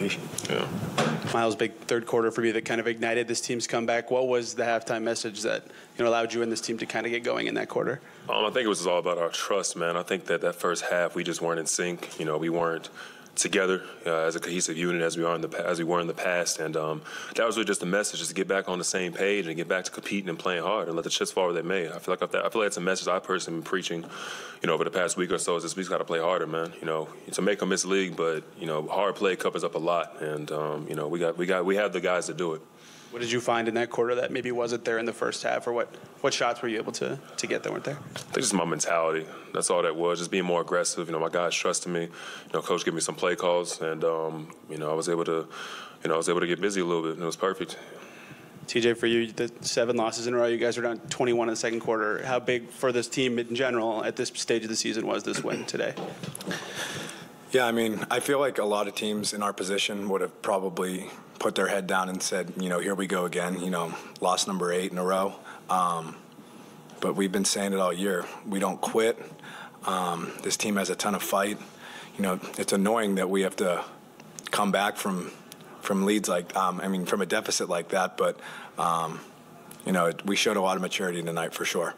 appreciation. Yeah. Myles, big third quarter for you that kind of ignited this team's comeback. What was the halftime message that allowed you and this team to kind of get going in that quarter? I think it was all about our trust, man. I think that first half we just weren't in sync. We weren't together as a cohesive unit as we were in the past, and that was really just the message: just to get back on the same page and get back to competing and playing hard and let the chips fall where they may. I feel like that's a message I personally been preaching, over the past week or so. Is this week's got to play harder, man. It's a make or miss league, but hard play covers up a lot, and we have the guys to do it. What did you find in that quarter that maybe wasn't there in the first half, or what shots were you able to get that weren't there? I think just my mentality. That's all that was, just being more aggressive. My guys trusted me. Coach gave me some play calls, and I was able to get busy a little bit, and it was perfect. TJ, for you, the 7 losses in a row, you guys are down 21 in the second quarter. How big for this team in general at this stage of the season was this win today? Yeah, I feel like a lot of teams in our position would have probably put their head down and said, here we go again, lost number 8 in a row. But we've been saying it all year. We don't quit. This team has a ton of fight. It's annoying that we have to come back from leads from a deficit like that. But, we showed a lot of maturity tonight for sure.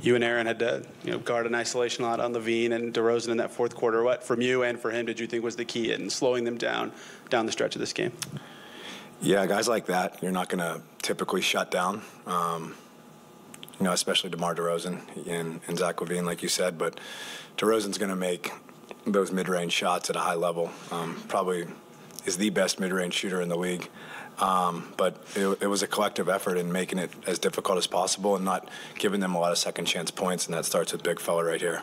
You and Aaron had to guard in isolation a lot on Levine and DeRozan in that fourth quarter. What, from you and for him, did you think was the key in slowing them down the stretch of this game? Yeah, guys like that, you're not going to typically shut down, especially DeMar DeRozan and Zach Levine, like you said. But DeRozan's going to make those mid-range shots at a high level. Probably is the best mid-range shooter in the league. But it was a collective effort in making it as difficult as possible and not giving them a lot of second-chance points, and that starts with big fella right here.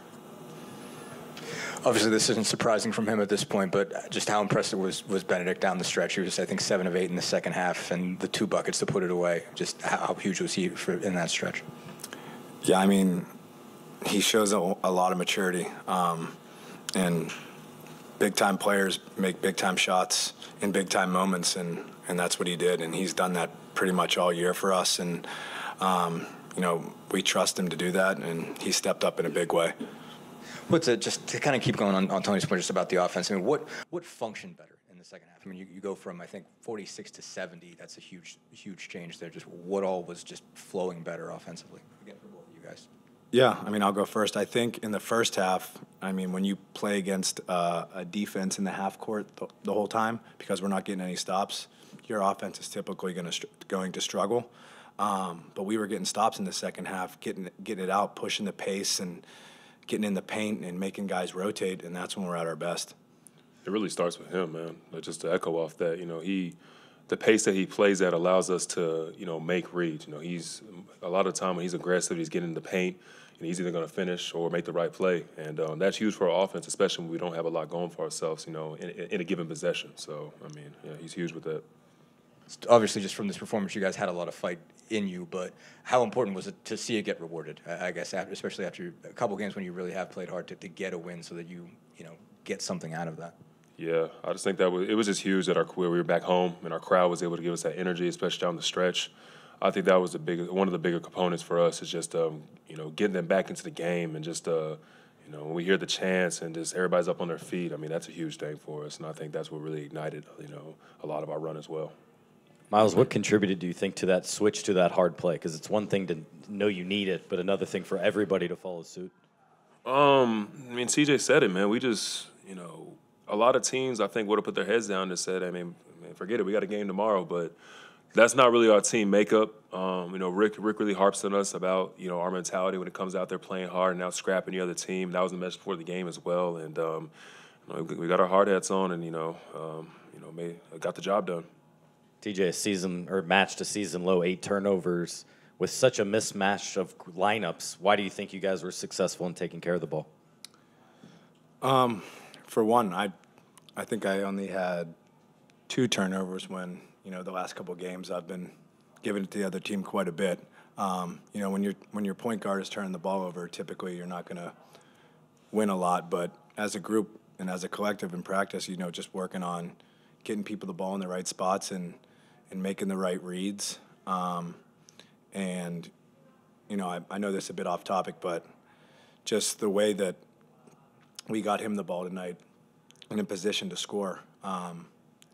Obviously, this isn't surprising from him at this point, but just how impressive was Benedict down the stretch? He was, I think, 7 of 8 in the second half, and the 2 buckets to put it away. Just how huge was he in that stretch? Yeah, he shows a lot of maturity, and big-time players make big-time shots in big-time moments, and that's what he did, and he's done that pretty much all year for us, and we trust him to do that, and he stepped up in a big way. Just to kind of keep going on Tony's point just about the offense, what functioned better in the second half? You go from, I think, 46 to 70. That's a huge change there. Just what all was just flowing better offensively, again, for both of you guys? Yeah, I'll go first. I think in the first half, when you play against a defense in the half court the whole time, because we're not getting any stops, your offense is typically going to struggle. But we were getting stops in the second half, getting it out, pushing the pace, and getting in the paint and making guys rotate, and that's when we're at our best. It really starts with him, man. Just to echo off that, the pace that he plays at allows us to, make reads. He's a lot of the time when he's aggressive, he's getting in the paint, and he's either going to finish or make the right play, and that's huge for our offense, especially when we don't have a lot going for ourselves, in a given possession. So, he's huge with that. Obviously, just from this performance, you guys had a lot of fight in you, but how important was it to see it get rewarded? I guess, especially after a couple games when you really have played hard to get a win, so that you get something out of that. Yeah, I just think it was just huge that we were back home and our crowd was able to give us that energy, especially down the stretch. I think that was one of the bigger components for us is just getting them back into the game, and just when we hear the chants and just everybody's up on their feet. That's a huge thing for us, and I think that's what really ignited a lot of our run as well. Myles, what contributed, do you think, to that switch to that hard play? Because it's one thing to know you need it, but another thing for everybody to follow suit. CJ said it, man. We just, a lot of teams, I think, would have put their heads down and said, forget it, we got a game tomorrow. But that's not really our team makeup. Rick really harps on us about, our mentality when it comes out there playing hard and out scrapping the other team. That was the message before the game as well. And we got our hard hats on and, got the job done. TJ, matched a season low 8 turnovers with such a mismatch of lineups. Why do you think you guys were successful in taking care of the ball? For one, I think I only had 2 turnovers when, the last couple of games I've been giving it to the other team quite a bit. When your point guard is turning the ball over, typically you're not going to win a lot. But as a group and as a collective in practice, just working on getting people the ball in the right spots and making the right reads. I know this is a bit off topic, but just the way that we got him the ball tonight and in position to score,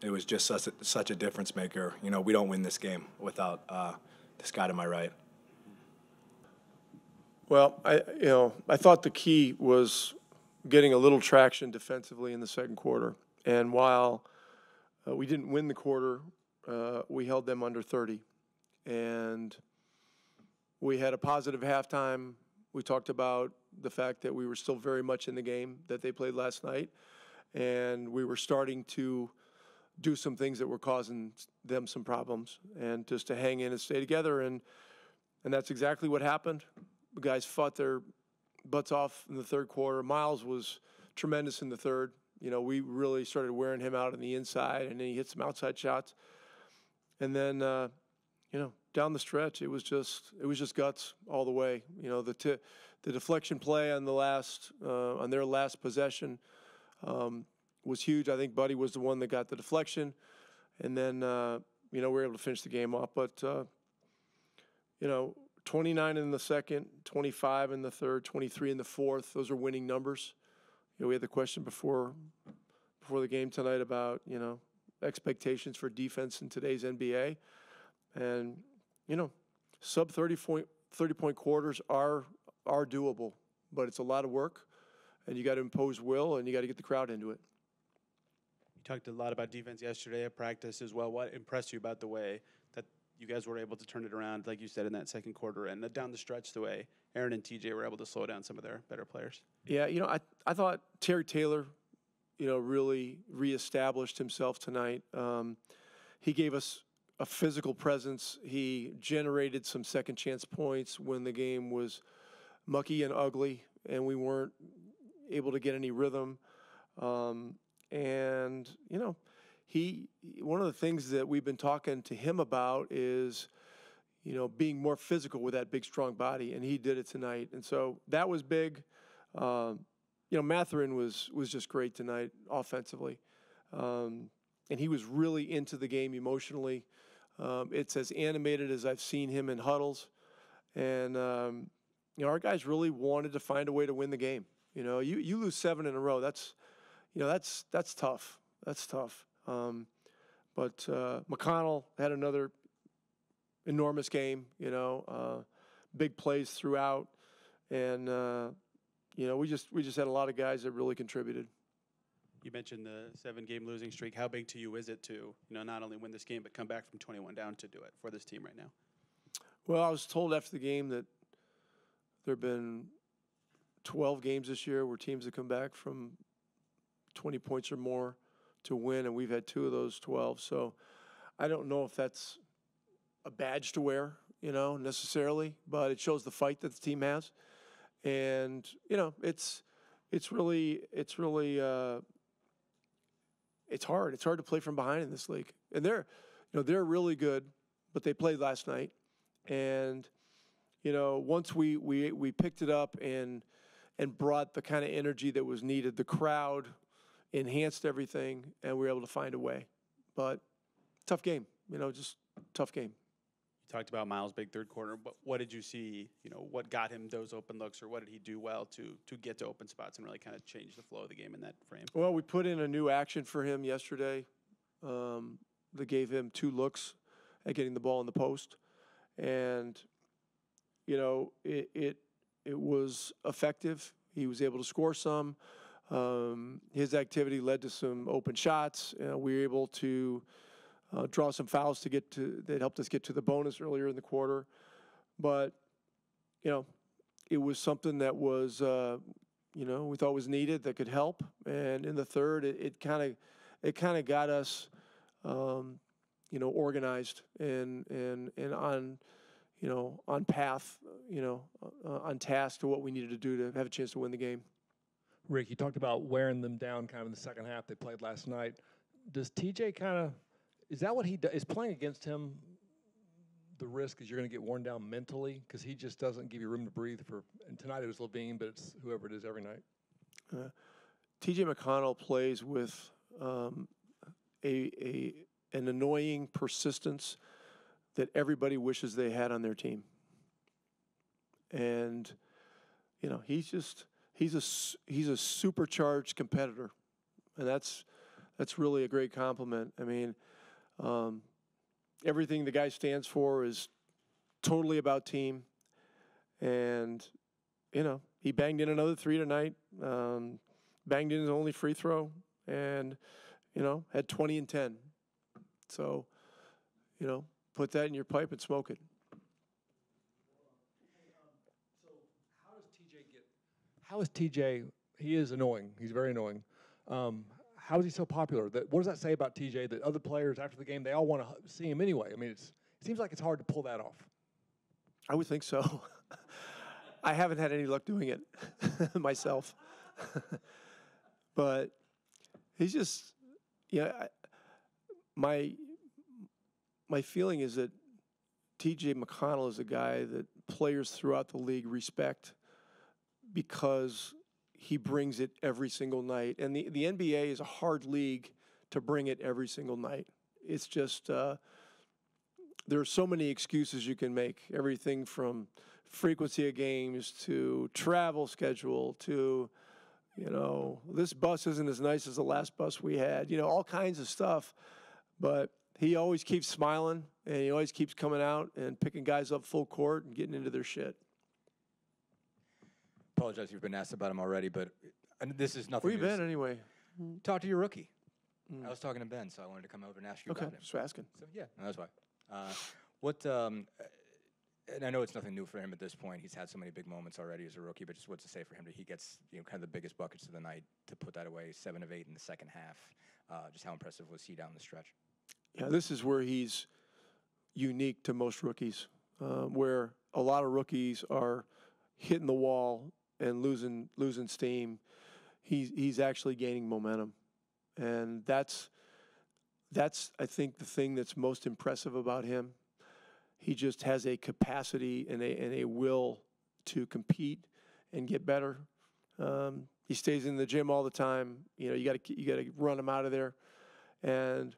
it was just such a difference maker. You know, we don't win this game without this guy to my right. Well, I thought the key was getting a little traction defensively in the second quarter. And while we didn't win the quarter, we held them under 30. And we had a positive halftime. We talked about the fact that we were still very much in the game that they played last night. And we were starting to do some things that were causing them some problems, and just to hang in and stay together. And that's exactly what happened. The guys fought their butts off in the third quarter. Myles was tremendous in the third. You know, we really started wearing him out on the inside, and then he hit some outside shots. And then, down the stretch, it was just guts all the way. You know, the deflection play on on their last possession was huge. I think Buddy was the one that got the deflection, and then we were able to finish the game off. But 29 in the second, 25 in the third, 23 in the fourth. Those are winning numbers. We had the question before the game tonight about expectations for defense in today's NBA, and sub 30 point quarters are doable, but it's a lot of work, and you got to impose will, and you got to get the crowd into it. You talked a lot about defense yesterday at practice as well. What impressed you about the way that you guys were able to turn it around, like you said, in that second quarter, and down the stretch, the way Aaron and TJ were able to slow down some of their better players? Yeah, I thought Terry Taylor, really reestablished himself tonight. He gave us a physical presence. He generated some second chance points when the game was mucky and ugly, and we weren't able to get any rhythm. And one of the things that we've been talking to him about is, being more physical with that big, strong body, and he did it tonight. And so that was big. Mathurin was just great tonight offensively. And he was really into the game emotionally. It's as animated as I've seen him in huddles. And, our guys really wanted to find a way to win the game. You lose 7 in a row. That's tough. That's tough. But McConnell had another enormous game, big plays throughout. And, we just had a lot of guys that really contributed. You mentioned the 7-game losing streak. How big to you is it to, not only win this game, but come back from 21 down to do it for this team right now? Well, I was told after the game that there have been 12 games this year where teams have come back from 20 points or more to win, and we've had 2 of those 12. So I don't know if that's a badge to wear, necessarily, but it shows the fight that the team has. And, it's hard. It's hard to play from behind in this league. And they're really good, but they played last night. And, once we picked it up and brought the kind of energy that was needed, the crowd enhanced everything, and we were able to find a way. But tough game, just tough game. You talked about Myles' big third quarter, but what did you see, what got him those open looks, or what did he do well to get to open spots and really kind of change the flow of the game in that frame? Well, we put in a new action for him yesterday that gave him 2 looks at getting the ball in the post. And, it was effective. He was able to score some. His activity led to some open shots. We were able to draw some fouls that helped us get to the bonus earlier in the quarter. But, it was something that was, we thought was needed, that could help. And in the third, it kind of got us, organized and on path, on task to what we needed to do to have a chance to win the game. Rick, you talked about wearing them down kind of in the second half. They played last night. Does TJ is that what he does? Is playing against him the risk is you're going to get worn down mentally because he just doesn't give you room to breathe and tonight it was Levine, but it's whoever it is every night. TJ McConnell plays with an annoying persistence that everybody wishes they had on their team. And, he's a supercharged competitor. And that's that's really a great compliment. I mean, everything the guy stands for is totally about team. And, you know, he banged in another 3 tonight, banged in his only free throw, and, you know, had 20 and 10. So, you know, put that in your pipe and smoke it. So how is TJ, he is annoying. He's very annoying. How is he so popular? What does that say about TJ that other players after the game, they all want to see him anyway? I mean, it seems like it's hard to pull that off. I would think so. I haven't had any luck doing it myself. But he's just, yeah, my feeling is that TJ McConnell is a guy that players throughout the league respect because he brings it every single night. And the NBA is a hard league to bring it every single night. It's just, there are so many excuses you can make. Everything from frequency of games to travel schedule to, you know, this bus isn't as nice as the last bus we had. You know, all kinds of stuff. But he always keeps smiling, and he always keeps coming out and picking guys up full court and getting into their shit. Apologize if you've been asked about him already, but this is nothing. Where you been anyway? Talk to your rookie. I was talking to Ben, so I wanted to come over and ask you about him. Just asking. So yeah, no, that's why. And I know it's nothing new for him at this point. He's had so many big moments already as a rookie, but just what's to say for him that he gets, you know, kind of the biggest buckets of the night to put that away, 7 of 8 in the second half. Just how impressive was he down the stretch? Yeah, this is where he's unique to most rookies, where a lot of rookies are hitting the wall and losing steam. He's actually gaining momentum, and that's I think the thing that's most impressive about him. He just has a capacity and a will to compete and get better. He stays in the gym all the time. You know, you got to run him out of there, and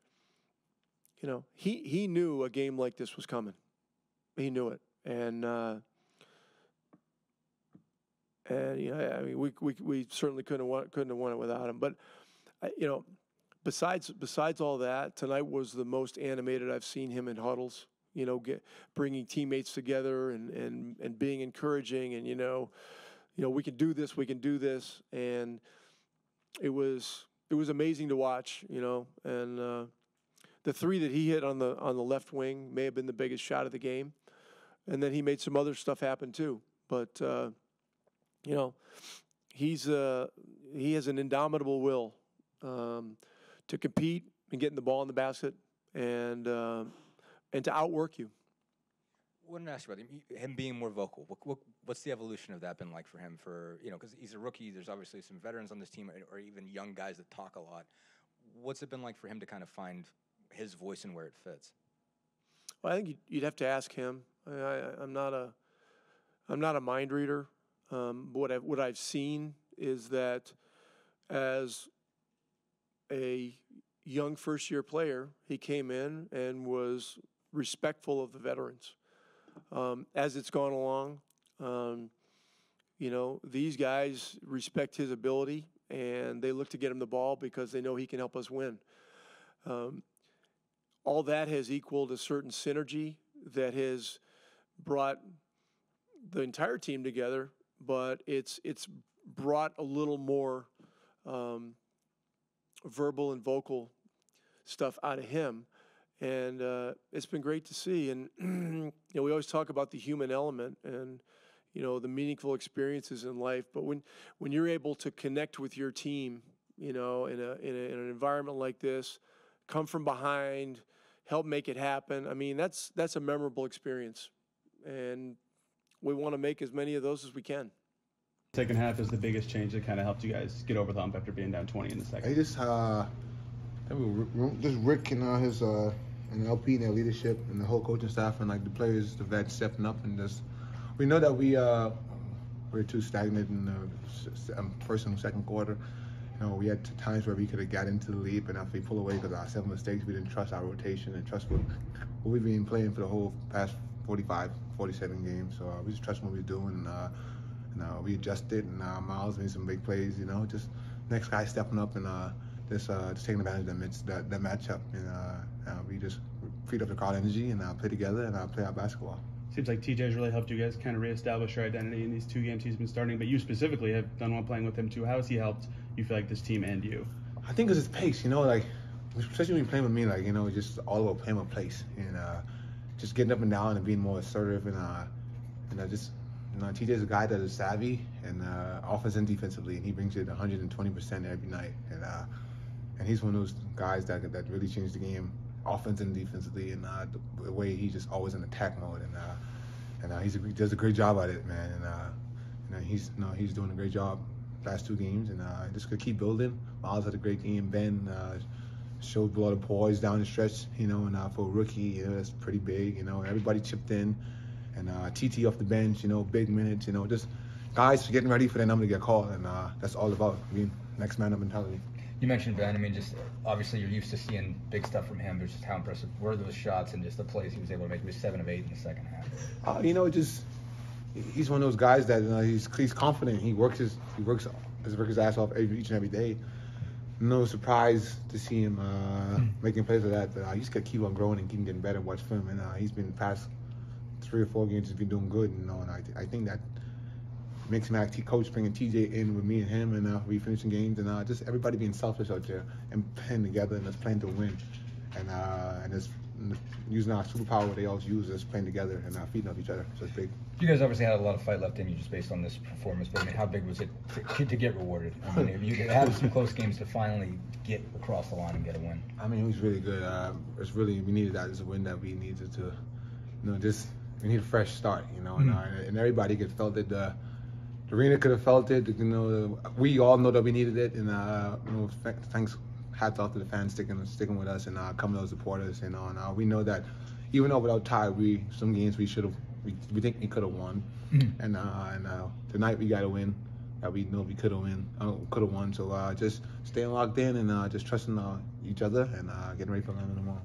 you know he knew a game like this was coming. He knew it, and you know, I mean, we certainly couldn't have won it without him. But you know, besides all that, tonight was the most animated I've seen him in huddles. You know, bringing teammates together and being encouraging, and you know, we can do this, and it was amazing to watch. You know, and the 3 that he hit on the left wing may have been the biggest shot of the game, and then he made some other stuff happen too. But you know, he has an indomitable will to compete and getting the ball in the basket and to outwork you. I wanted to ask you about him being more vocal. What's the evolution of that been like for him? For, you know, because he's a rookie. There's obviously some veterans on this team, or even young guys that talk a lot. What's it been like for him to kind of find his voice and where it fits? Well, I think you'd have to ask him. I'm not a mind reader. What I've seen is that as a young first-year player, he came in and was respectful of the veterans. As it's gone along, you know, these guys respect his ability, and they look to get him the ball because they know he can help us win. All that has equaled a certain synergy that has brought the entire team together, but it's brought a little more verbal and vocal stuff out of him, and it's been great to see. And you know, we always talk about the human element and, you know, the meaningful experiences in life. But when you're able to connect with your team, you know, in an environment like this, come from behind, help make it happen. I mean, that's a memorable experience, and we want to make as many of those as we can. Second half is the biggest change that kind of helped you guys get over the hump after being down 20 in the second. Hey, just Rick and his and LP and their leadership and the whole coaching staff and like the players, the vets stepping up, and just we know that we're too stagnant in the first and second quarter. You know, we had times where we could have got into the lead, but after we pull away because of our 7 mistakes, we didn't trust our rotation and trust what we've been playing for the whole past 45, 47 games. So we just trust what we're doing. And we adjusted, and Myles made some big plays. You know, just next guy stepping up and just taking advantage of that matchup. And we just feed up the crowd energy and play together and play our basketball. Seems like TJ's really helped you guys kind of reestablish your identity in these 2 games he's been starting, but you specifically have done well playing with him too. How has he helped you feel like this team and you? I think it's his pace, like, especially when you're playing with me, like, just all about playing with pace and just getting up and down and being more assertive and TJ's a guy that is savvy and offense and defensively, and he brings it 120% every night, and he's one of those guys that really changed the game, offense and defensively, and the way he's just always in attack mode, and he does a great job at it, man, and he's doing a great job last 2 games, and just gonna keep building. Myles had a great game. Ben showed a lot of poise down the stretch, and for a rookie, that's pretty big. Everybody chipped in, and TT off the bench, big minutes, just guys getting ready for their number to get called, and that's all about being next man up mentality. You mentioned Ben. I mean, just obviously you're used to seeing big stuff from him, but just how impressive were those shots and just the plays he was able to make. He was 7 of 8 in the second half. He's one of those guys that he's confident. He works his ass off each and every day. No surprise to see him making plays like that. But he's got to keep on growing and keep getting better. Watch film, and he's been past 3 or 4 games. He's been doing good, and I think that makes him act. Coach bringing TJ in with me and him, and we finishing games, and just everybody being selfish out there and playing together and just playing to win, and just using our superpower what they always use, us playing together and feeding off each other. So it's big. You guys obviously had a lot of fight left in you just based on this performance, but I mean, how big was it to get rewarded? I mean, you had some close games to finally get across the line and get a win. I mean, it was really good. We needed that as a win that we needed to, we need a fresh start, and everybody could felt it. The arena could have felt it. We all know that we needed it, and thanks. Hats off to the fans sticking with us and coming to support us. And we know that even though without tie, some games we think we could have won. Mm-hmm. And tonight we got to win that we know we could have won. So just staying locked in and just trusting each other and getting ready for London tomorrow.